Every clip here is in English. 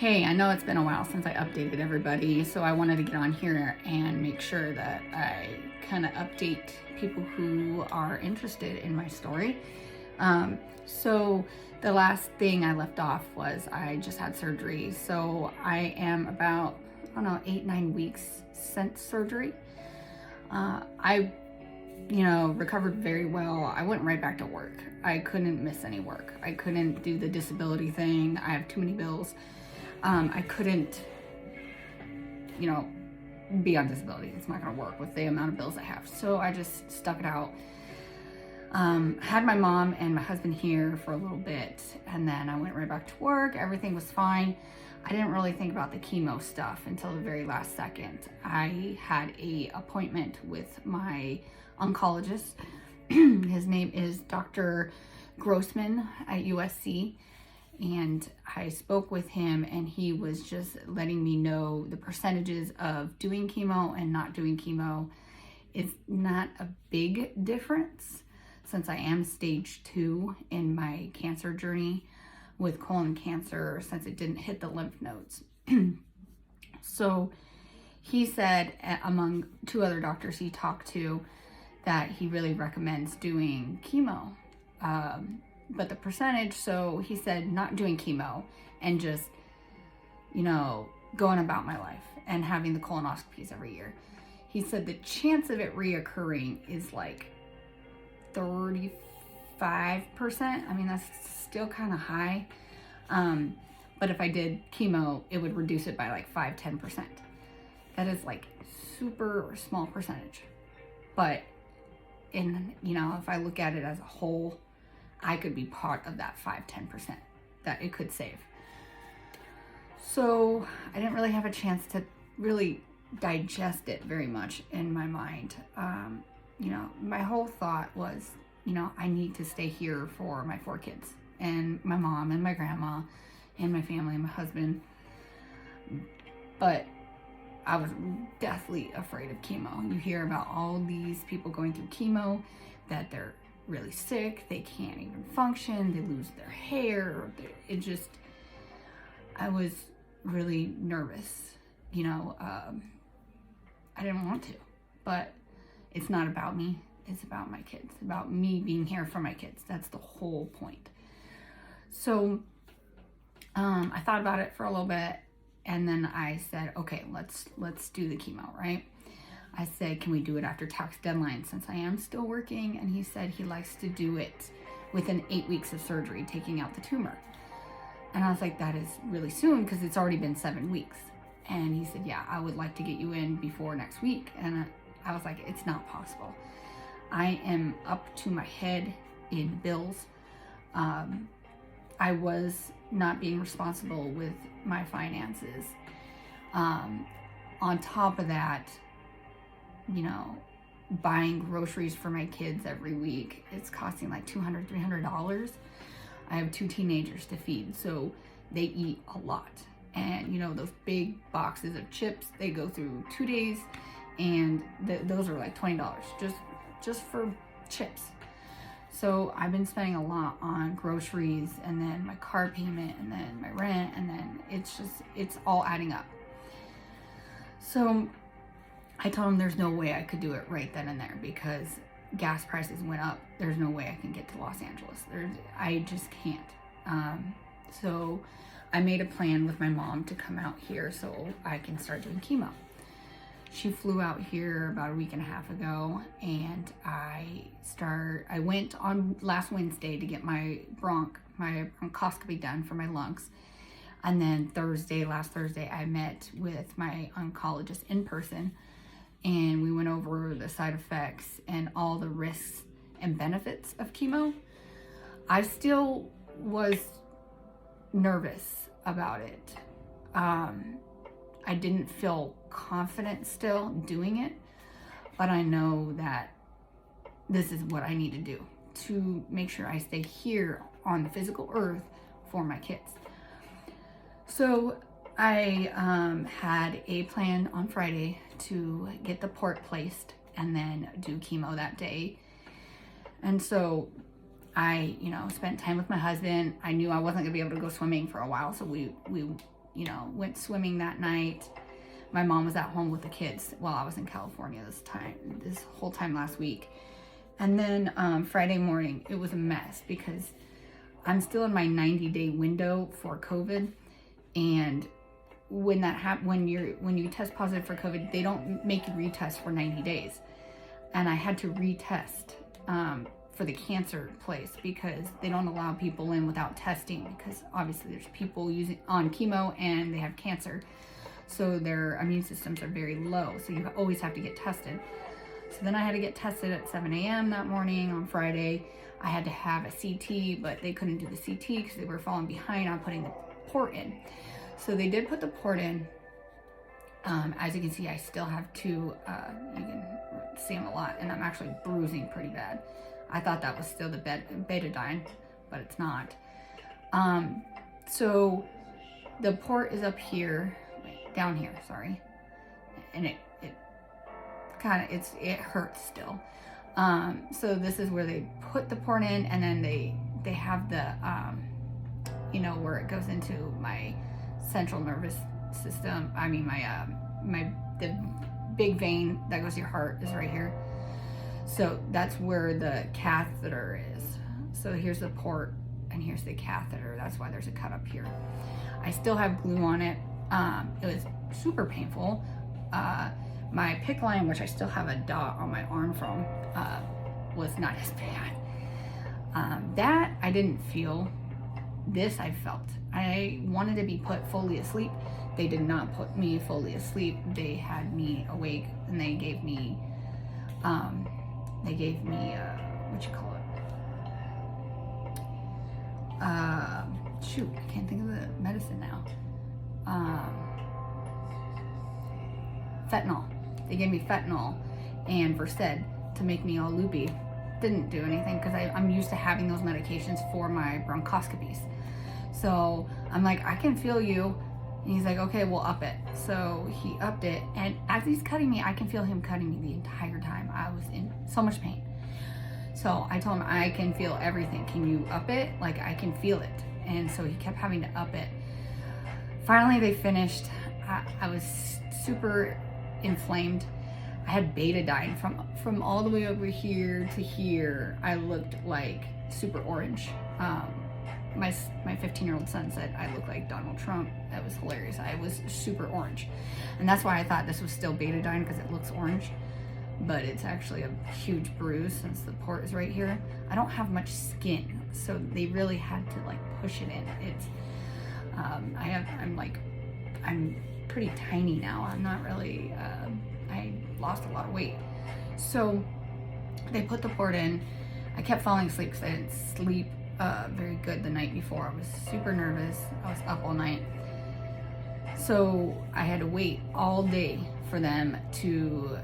Hey, I know it's been a while since I updated everybody, so I wanted to get on here and make sure that I kind of update people who are interested in my story. So the last thing I left off was I just had surgery. So I am about, 8-9 weeks since surgery. I recovered very well. I went right back to work. I couldn't miss any work. I couldn't do the disability thing. I have too many bills. I couldn't, be on disability. It's not going to work with the amount of bills I have. So I just stuck it out. Had my mom and my husband here for a little bit, and then I went right back to work. Everything was fine. I didn't really think about the chemo stuff until the very last second. I had an appointment with my oncologist. His name is Dr. Grossman at USC. And I spoke with him, and he was just letting me know the percentages of doing chemo and not doing chemo. It's not a big difference since I am stage 2 in my cancer journey with colon cancer, since it didn't hit the lymph nodes. So he said, among 2 other doctors he talked to, that he really recommends doing chemo. But the percentage, so he said not doing chemo and just, going about my life and having the colonoscopies every year. He said the chance of it reoccurring is like 35%. I mean, that's still kind of high. But if I did chemo, it would reduce it by like 5-10%. That is like super small percentage. But if I look at it as a whole, I could be part of that 5-10% that it could save. So I didn't really have a chance to really digest it very much in my mind. My whole thought was, I need to stay here for my 4 kids and my mom and my grandma and my family and my husband. But I was deathly afraid of chemo. You hear about all these people going through chemo, that they're really sick, they can't even function, they lose their hair. I was really nervous. I didn't want to, but it's not about me. It's about my kids, about me being here for my kids. That's the whole point. So I thought about it for a little bit, and then I said, okay, let's do the chemo, right? I said, can we do it after tax deadline since I am still working? And he said he likes to do it within 8 weeks of surgery, taking out the tumor. And I was like, that is really soon because it's already been 7 weeks. And he said, yeah, I would like to get you in before next week. And I was like, it's not possible. I am up to my head in bills. I was not being responsible with my finances. On top of that, buying groceries for my kids every week, it's costing like $200, $300. I have 2 teenagers to feed, so they eat a lot. And those big boxes of chips, they go through 2 days, and those are like $20 just for chips. So I've been spending a lot on groceries, and then my car payment, and then my rent, and then it's all adding up. So I told him there's no way I could do it right then and there because gas prices went up. There's no way I can get to Los Angeles. I just can't. So I made a plan with my mom to come out here so I can start doing chemo. She flew out here about a week and a half ago, and I went on last Wednesday to get my bronchoscopy done for my lungs. And then last Thursday, I met with my oncologist in person, and we went over the side effects and all the risks and benefits of chemo. I still was nervous about it. I didn't feel confident still doing it, but I know that this is what I need to do to make sure I stay here on the physical earth for my kids. So I had a plan on Friday to get the port placed and then do chemo that day. And so I, spent time with my husband. I knew I wasn't gonna be able to go swimming for a while, so we you know, went swimming that night. My mom was at home with the kids while I was in California this whole time last week. And then Friday morning, it was a mess because I'm still in my 90-day window for COVID. And when that when you test positive for COVID, they don't make you retest for 90 days. And I had to retest for the cancer place because they don't allow people in without testing, because obviously there's people on chemo and they have cancer. So their immune systems are very low. So you always have to get tested. So then I had to get tested at 7 a.m. that morning on Friday. I had to have a CT, but they couldn't do the CT because they were falling behind on putting the port in. So they did put the port in. As you can see, I still have two, you can see them a lot, and I'm actually bruising pretty bad. I thought that was still the betadine, but it's not. So the port is up here, down here, sorry. And it hurts still. So this is where they put the port in, and then they have the, you know, where it goes into my central nervous system. I mean, the big vein that goes to your heart is right here. So that's where the catheter is. So here's the port and here's the catheter. That's why there's a cut up here. I still have glue on it. It was super painful. My PICC line, which I still have a dot on my arm from, was not as bad. That I didn't feel. This I felt. I wanted to be put fully asleep. They did not put me fully asleep. They had me awake, and they gave me what you call it? Shoot, I can't think of the medicine now. Fentanyl. They gave me fentanyl and Versed to make me all loopy. Didn't do anything because I'm used to having those medications for my bronchoscopies. So I'm like, I can feel you. And he's like, okay, we'll up it. So he upped it. And as he's cutting me, I can feel him cutting me the entire time. I was in so much pain. So I told him, I can feel everything. Can you up it? Like, I can feel it. And so he kept having to up it. Finally, they finished. I was super inflamed. I had betadine from all the way over here to here. I looked like super orange. My 15-year-old son said I look like Donald Trump. That was hilarious. I was super orange. And that's why I thought this was still betadine, because it looks orange. But it's actually a huge bruise since the port is right here. I don't have much skin, so they really had to like push it in. It's I'm pretty tiny now. I'm not really, I lost a lot of weight. So they put the port in. I kept falling asleep because I didn't sleep very good the night before. I was super nervous. I was up all night. So I had to wait all day for them to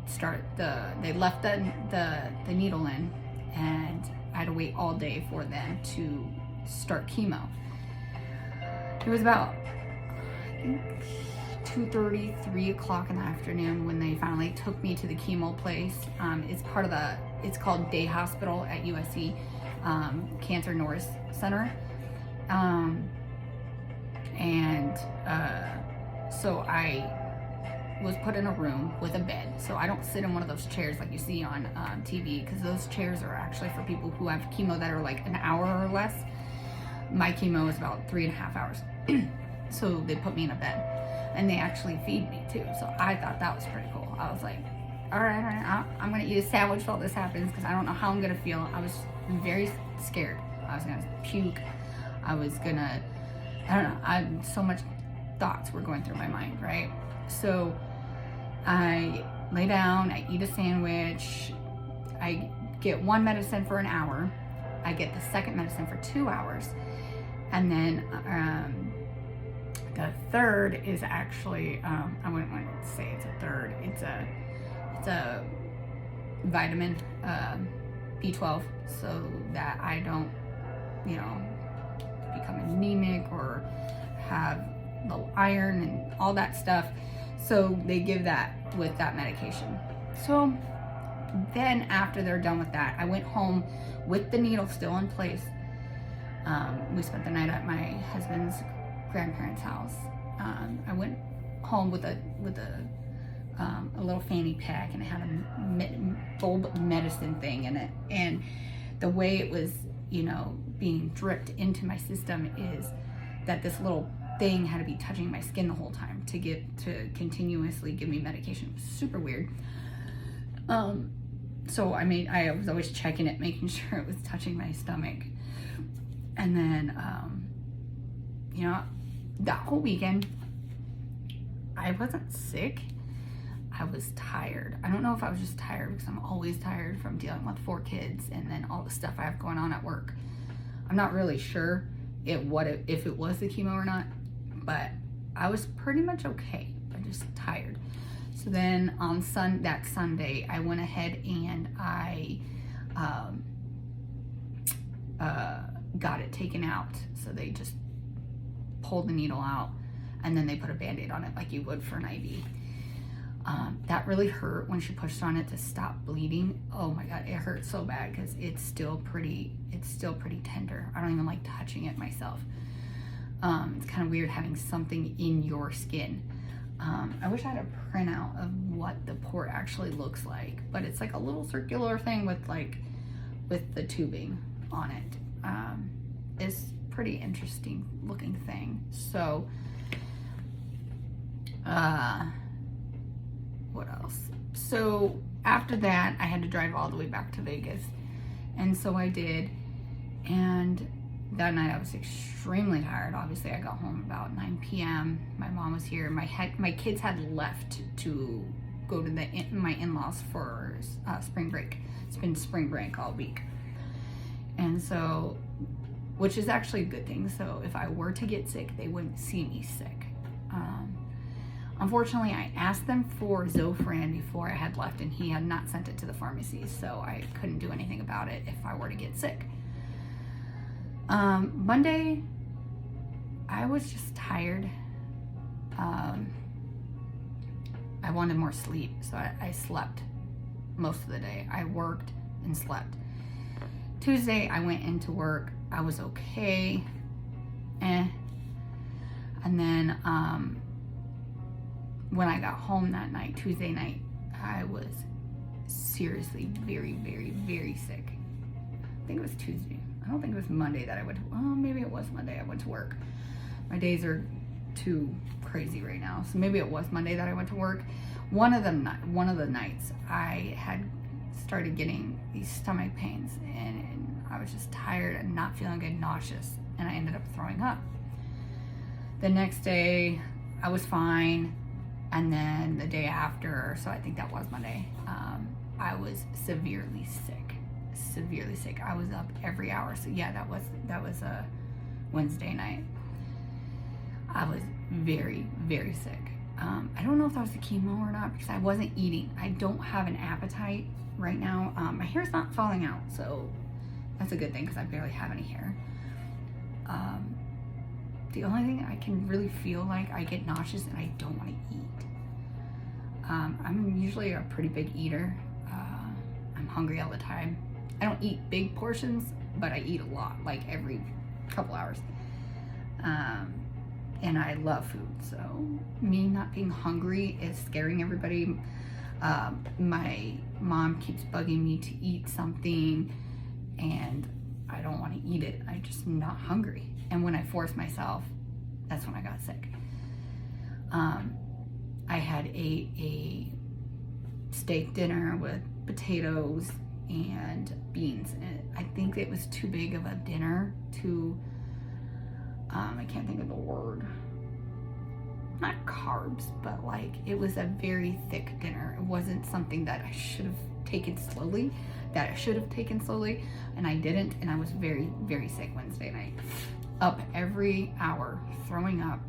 start they left the needle in, and I had to wait all day for them to start chemo. It was about, I think, 2:30, 3 o'clock in the afternoon when they finally took me to the chemo place. It's called Day Hospital at USC, Cancer Norris Center. So I was put in a room with a bed. So I don't sit in one of those chairs like you see on TV, because those chairs are actually for people who have chemo that are like an hour or less. My chemo is about 3.5 hours. So they put me in a bed, and they actually feed me too. So I thought that was pretty cool. I was like, all right, I'm gonna eat a sandwich while this happens, because I don't know how I'm gonna feel. I was very scared. I was gonna puke. I don't know. So much thoughts were going through my mind, right? So I lay down, I eat a sandwich, I get one medicine for an hour, I get the second medicine for 2 hours, and then the third is actually, I wouldn't want to say it's a third, it's a vitamin, B12, so that I don't, become anemic or have low iron and all that stuff. So they give that with that medication. So then after they're done with that, I went home with the needle still in place. We spent the night at my husband's grandparents' house. I went home with a little fanny pack, and it had a bulb medicine thing in it. And the way it was, you know, being dripped into my system is that this little thing had to be touching my skin the whole time to continuously give me medication. It was super weird. So I was always checking it, making sure it was touching my stomach. And then, you know, that whole weekend, I wasn't sick. I was tired. I don't know if I was just tired because I'm always tired from dealing with 4 kids and then all the stuff I have going on at work. I'm not really sure if it was the chemo or not, but I was pretty much okay. I'm just tired. So then on that Sunday, I went ahead and I got it taken out. So they just pulled the needle out and then they put a Band-Aid on it like you would for an IV. That really hurt when she pushed on it to stop bleeding. Oh my God, it hurt so bad because it's still pretty tender. I don't even like touching it myself. It's kind of weird having something in your skin. I wish I had a printout of what the port actually looks like, but it's like a little circular thing with the tubing on it. It's pretty interesting looking thing. So, what else? So after that, I had to drive all the way back to Vegas. And so I did. And that night I was extremely tired. Obviously, I got home about 9 p.m. My mom was here. My kids had left to go to my in-laws for spring break. It's been spring break all week. And so, which is actually a good thing. So if I were to get sick, they wouldn't see me sick. Unfortunately, I asked them for Zofran before I had left, and he had not sent it to the pharmacy, so I couldn't do anything about it if I were to get sick. Monday, I was just tired. I wanted more sleep, so I slept most of the day. I worked and slept. Tuesday, I went into work. I was okay. And then, when I got home that night, Tuesday night, I was seriously very, very, very sick. I think it was Tuesday. I don't think it was Monday that I went to, well, maybe it was Monday I went to work. My days are too crazy right now. So maybe it was Monday that I went to work. One of the nights I had started getting these stomach pains, and I was just tired and not feeling good, nauseous, and I ended up throwing up. The next day I was fine. And then the day after, so I think that was Monday, I was severely sick. I was up every hour. So yeah, that was a Wednesday night. I was very, very sick. I don't know if that was the chemo or not because I wasn't eating. I don't have an appetite right now. My hair's not falling out, so that's a good thing because I barely have any hair. The only thing I can really feel like I get nauseous and I don't want to eat. I'm usually a pretty big eater. I'm hungry all the time. I don't eat big portions, but I eat a lot, like every couple hours. And I love food, so me not being hungry is scaring everybody. My mom keeps bugging me to eat something, and I don't want to eat it. I'm just not hungry. And when I force myself, that's when I got sick. I had a steak dinner with potatoes and beans. And I think it was too big of a dinner to, I can't think of the word. Not carbs, but like it was a very thick dinner. It wasn't something that I should have taken slowly, and I didn't, and I was very, very sick Wednesday night. Up every hour, throwing up,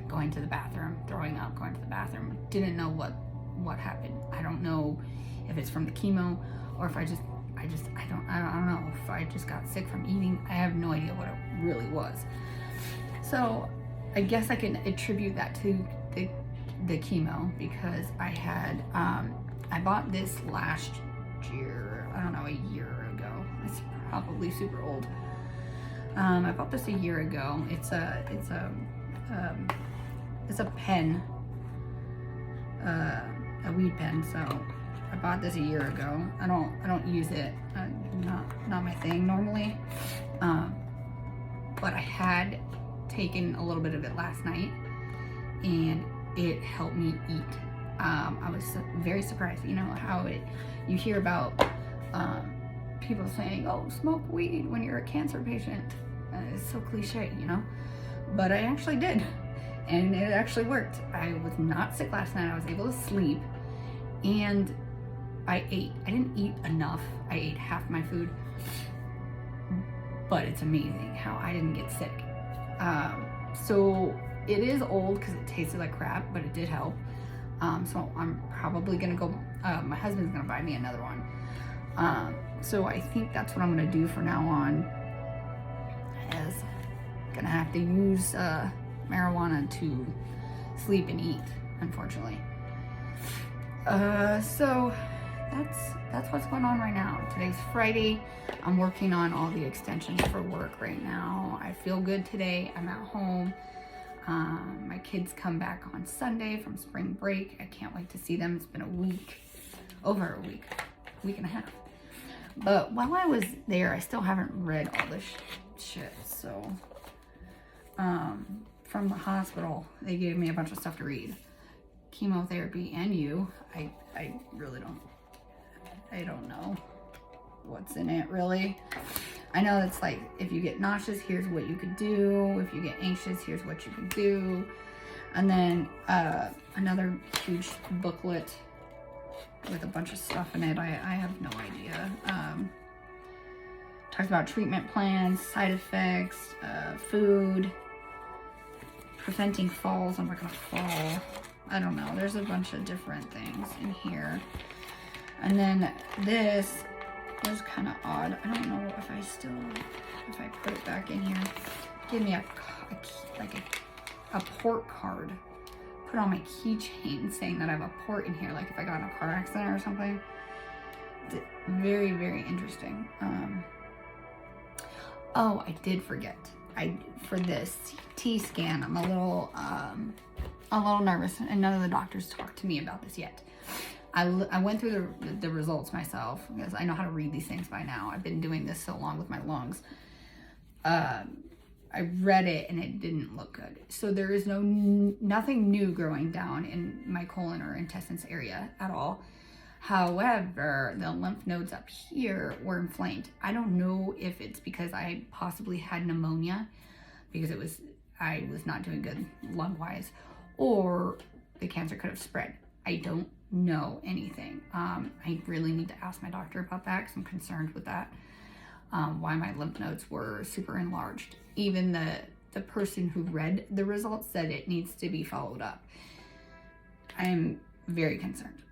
going to the bathroom, throwing up, going to the bathroom. Didn't know what happened. I don't know if it's from the chemo or if I don't know if I just got sick from eating. I have no idea what it really was. So I guess I can attribute that to the chemo because I had, I bought this last year, I don't know, a year ago. It's probably super old. I bought this a year ago. It's a pen, a weed pen. So I bought this a year ago. I don't use it. Not my thing normally. But I had taken a little bit of it last night, and it helped me eat. I was very surprised. You know how you hear about people saying, "Oh, smoke weed when you're a cancer patient." It's so cliche, you know. But I actually did, and it actually worked. I was not sick last night. I was able to sleep, and I ate. I didn't eat enough. I ate half my food, but it's amazing how I didn't get sick. So it is old because it tasted like crap, but it did help. So I'm probably gonna go, my husband's gonna buy me another one. So I think that's what I'm gonna do from now on, is gonna have to use marijuana to sleep and eat, unfortunately. So that's what's going on right now. Today's Friday. I'm working on all the extensions for work right now. I feel good today. I'm at home. My kids come back on Sunday from spring break. I can't wait to see them. It's been a week, over a week and a half. But while I was there, I still haven't read all this shit. So, from the hospital, they gave me a bunch of stuff to read. Chemotherapy and I really don't know what's in it really. I know it's like, if you get nauseous, here's what you could do. If you get anxious, here's what you could do. And then another huge booklet with a bunch of stuff in it. I have no idea. Talks about treatment plans, side effects, food, preventing falls. I'm not gonna fall. I don't know. There's a bunch of different things in here. And then this was kind of odd. I don't know if I put it back in here. Give me a port card. Put on my keychain saying that I have a port in here, like if I got in a car accident or something. It's very, very interesting. Oh, I did forget. For this CT scan, I'm a little nervous, and none of the doctors talked to me about this yet. I went through the results myself because I know how to read these things by now. I've been doing this so long with my lungs. I read it and it didn't look good. So there is nothing new growing down in my colon or intestines area at all. However, the lymph nodes up here were inflamed. I don't know if it's because I possibly had pneumonia, because I was not doing good lung-wise, or the cancer could have spread. I don't know anything. I really need to ask my doctor about that because I'm concerned with that. Why my lymph nodes were super enlarged. Even the person who read the results said it needs to be followed up. I am very concerned.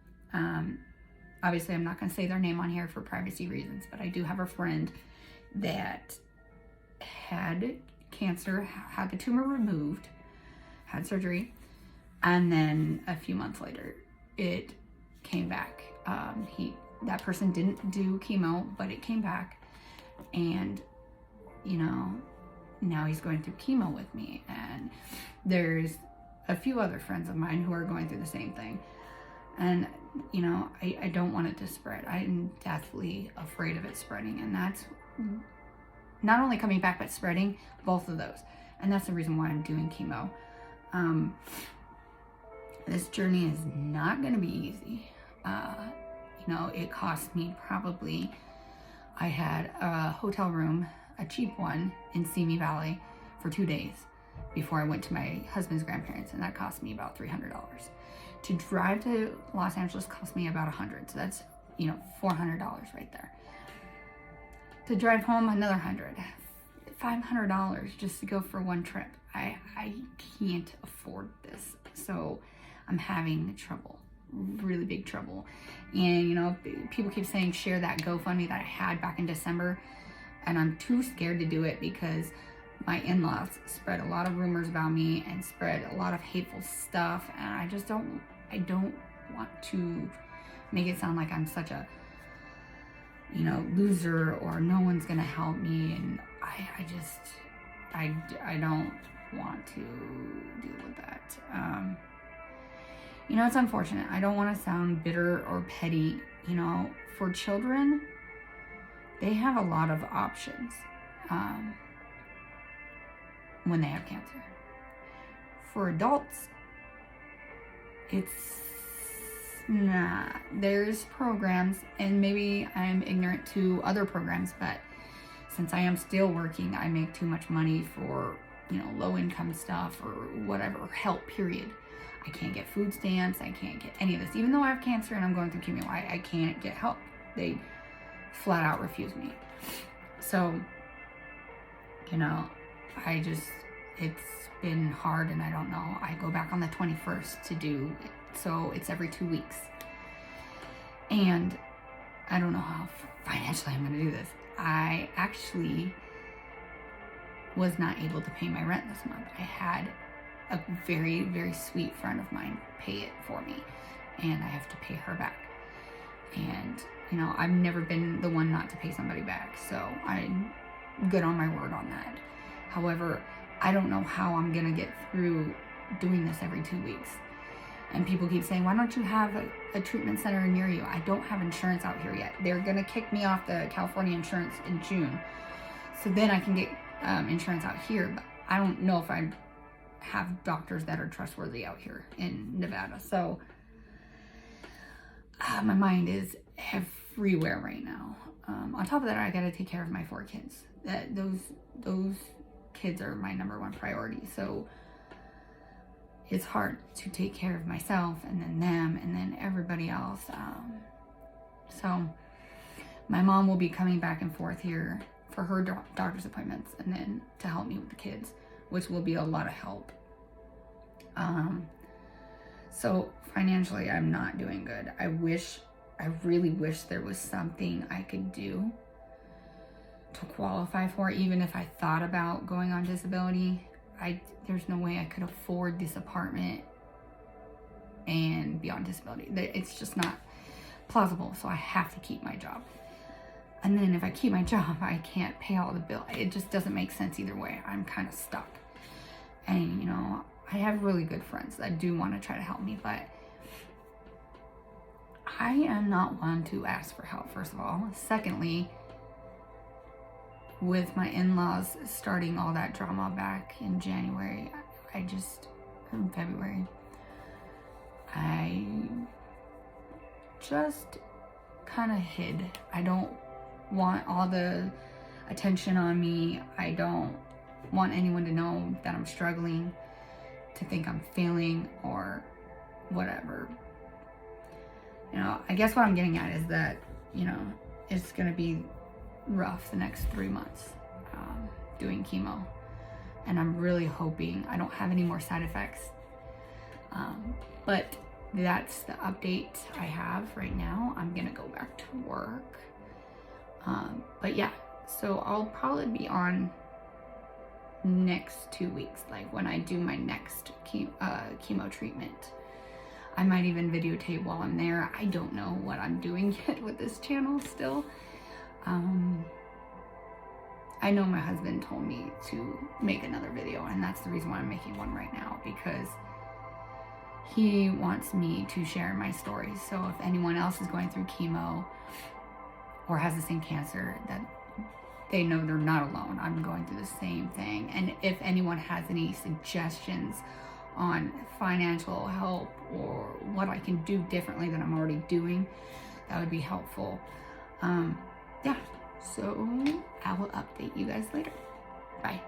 Obviously, I'm not going to say their name on here for privacy reasons, but I do have a friend that had cancer, had the tumor removed, had surgery, and then a few months later, it came back. That person didn't do chemo, but it came back, and now he's going through chemo with me, and there's a few other friends of mine who are going through the same thing, and I don't want it to spread. I'm deathly afraid of it spreading, and that's not only coming back but spreading, both of those, and that's the reason why I'm doing chemo. This journey is not going to be easy. It cost me probably, I had a hotel room, a cheap one in Simi Valley for 2 days before I went to my husband's grandparents, and that cost me about $300. To drive to Los Angeles cost me about $100, so that's $400 right there. To drive home, another $100, $500 just to go for one trip. I can't afford this, so I'm having trouble, really big trouble. And people keep saying share that GoFundMe that I had back in December, and I'm too scared to do it because my in-laws spread a lot of rumors about me and spread a lot of hateful stuff, and I don't want to make it sound like I'm such a loser or no one's gonna help me. And I don't want to deal with that. You know, it's unfortunate. I don't want to sound bitter or petty. You know, for children, they have a lot of options when they have cancer. For adults, it's not. There's programs, and maybe I'm ignorant to other programs, but since I am still working, I make too much money for, you know, low income stuff or whatever, help, period. I can't get food stamps. I can't get any of this. Even though I have cancer and I'm going through chemo, I can't get help. They flat out refuse me. So, you know, it's been hard, and I don't know. I go back on the 21st to do it, so it's every 2 weeks. And I don't know how financially I'm going to do this. I actually was not able to pay my rent this month. I had a very, very sweet friend of mine pay it for me, and I have to pay her back. And, you know, I've never been the one not to pay somebody back, so I'm good on my word on that. However, I don't know how I'm gonna get through doing this every 2 weeks. And people keep saying, why don't you have a treatment center near you? I don't have insurance out here yet. They're gonna kick me off the California insurance in June, so then I can get insurance out here. But I don't know if I have doctors that are trustworthy out here in Nevada. So my mind is everywhere right now. On top of that, I gotta take care of my 4 kids. Those kids are my number one priority. So it's hard to take care of myself and then them and then everybody else. So my mom will be coming back and forth here for her doctor's appointments and then to help me with the kids, which will be a lot of help. So financially, I'm not doing good. I really wish there was something I could do to qualify for it. Even if I thought about going on disability, there's no way I could afford this apartment and be on disability. It's just not plausible. So I have to keep my job. And then if I keep my job, I can't pay all the bills. It just doesn't make sense either way. I'm kind of stuck. And, you know, I have really good friends that do want to try to help me, but I am not one to ask for help, first of all. Secondly, with my in-laws starting all that drama back in January, in February, I just kind of hid. I don't want all the attention on me. I don't want anyone to know that I'm struggling, to think I'm failing or whatever. You know, I guess what I'm getting at is that, you know, it's going to be rough the next 3 months doing chemo. And I'm really hoping I don't have any more side effects. But that's the update I have right now. I'm going to go back to work. But yeah, so I'll probably be on next 2 weeks, like when I do my next chemo treatment. I might even videotape while I'm there. I don't know what I'm doing yet with this channel still. I know my husband told me to make another video, and that's the reason why I'm making one right now, because he wants me to share my story. So if anyone else is going through chemo or has the same cancer, that they know they're not alone. I'm going through the same thing. And if anyone has any suggestions on financial help or what I can do differently than I'm already doing, that would be helpful. Yeah, so I will update you guys later. Bye.